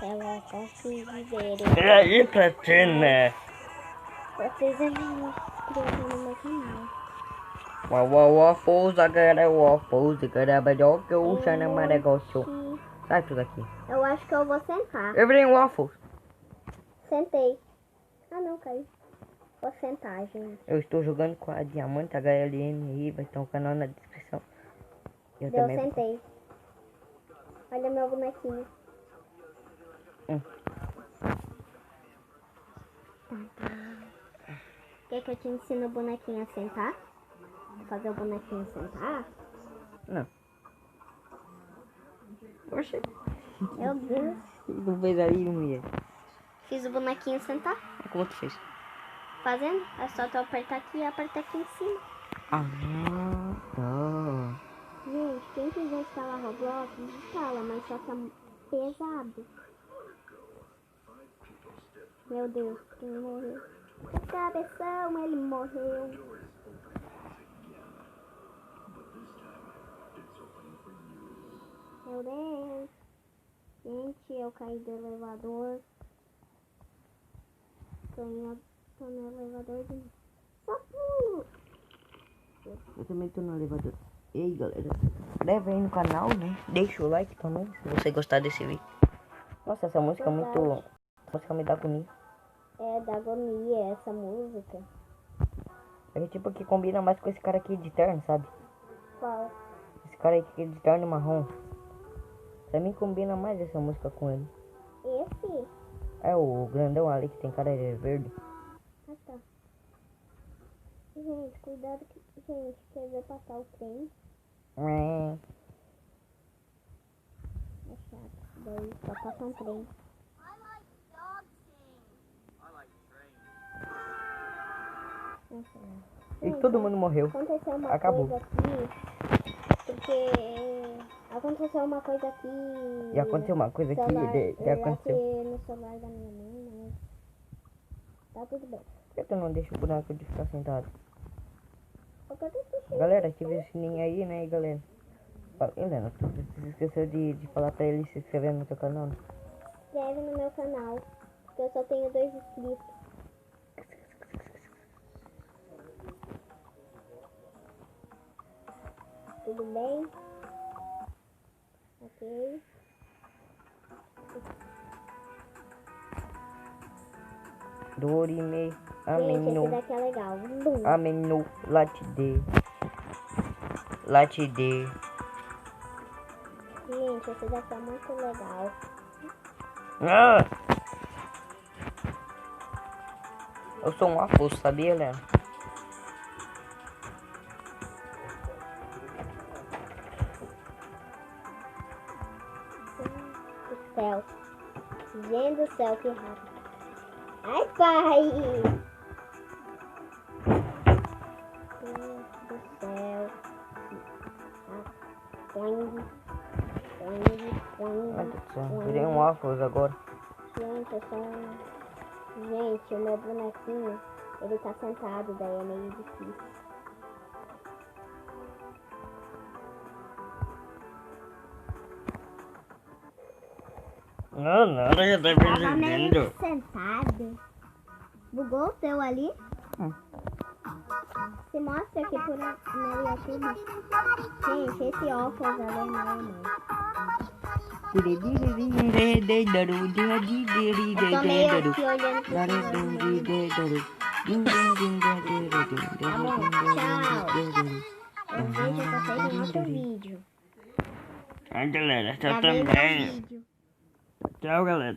Ela consegue ver. E aí, Platina? Vocês é minha criança no meu canal. Waffles, agora waffles, agora melhor que o Xanama negócio. Sai tudo aqui. Eu acho que eu vou sentar. Eu virei waffles. Sentei. Ah, não, caiu. Vou sentar, gente. Eu estou jogando com a Diamante HLN, vai ter um canal na descrição. Eu Eu também. sentei. Olha meu bonequinho. Quer que eu te ensine o bonequinho a sentar? Fazer o bonequinho sentar? Não. Oxe. Meu Deus. Não fez aí, mulher. Fiz o bonequinho sentar. Como tu fez? Fazendo? É só tu apertar aqui e apertar aqui em cima. Ah, tá. Gente, quem quiser instalar Roblox, instala, mas só que é pesado. Meu Deus, quem morreu? O cabeção, ele morreu. Meu Deus. Gente, eu caí do elevador. Tô no elevador de novo. Só pulo. Eu também tô no elevador. E aí, galera? Leva aí no canal, né? Deixa o like também, se você gostar desse vídeo. Nossa, essa música é muito... Essa música me dá agonia. É, da agonia essa música. É tipo que combina mais com esse cara aqui de terno, sabe? Qual? Esse cara aqui de terno marrom. Pra mim combina mais essa música com ele. Esse? É o grandão ali que tem cara de verde. Ah, tá. Gente, cuidado que... Gente, quer ver passar o trem? É. É chato. Daí só passa um trem. E todo mundo morreu. Aconteceu uma Acabou. coisa aqui. Porque... Aconteceu uma coisa aqui. E aconteceu uma coisa aqui. Que aconteceu. Aqui no celular da minha mãe, mas... Tá tudo bem. Por que tu não deixa o boneco de ficar sentado? Porque eu tô assistindo. Galera, ative o sininho aí, né, galera? Helena, tu esqueceu de falar pra ele se inscrever no teu canal, né? Se inscreve no meu canal. Porque eu só tenho 2 inscritos. Tudo bem? Ok. Dorime, Gente, ameno, esse daqui é legal. Bum. ameno, latide. Latide. Gente, esse daqui é muito legal. Ah! Eu sou um afoso, sabia, Helena? Do céu. Gente do céu, que rápido. Ai, pai! Gente do céu. Poing. Ai, Deus do céu. Virei um afoso agora. Gente, eu sou um... Gente, o meu bonequinho, ele tá sentado, daí é meio difícil. Não, eu tô Tava meio sentado. Bugou o teu ali? Se mostra aqui por no YouTube. Gente, esse óculos ali é meu, mano. Eu tô meio aqui olhando pro celular. Tá bom, tchau. Eu vejo vocês em outro vídeo. Ai, galera, tá Gravei meu também. vídeo. Tchau, galera.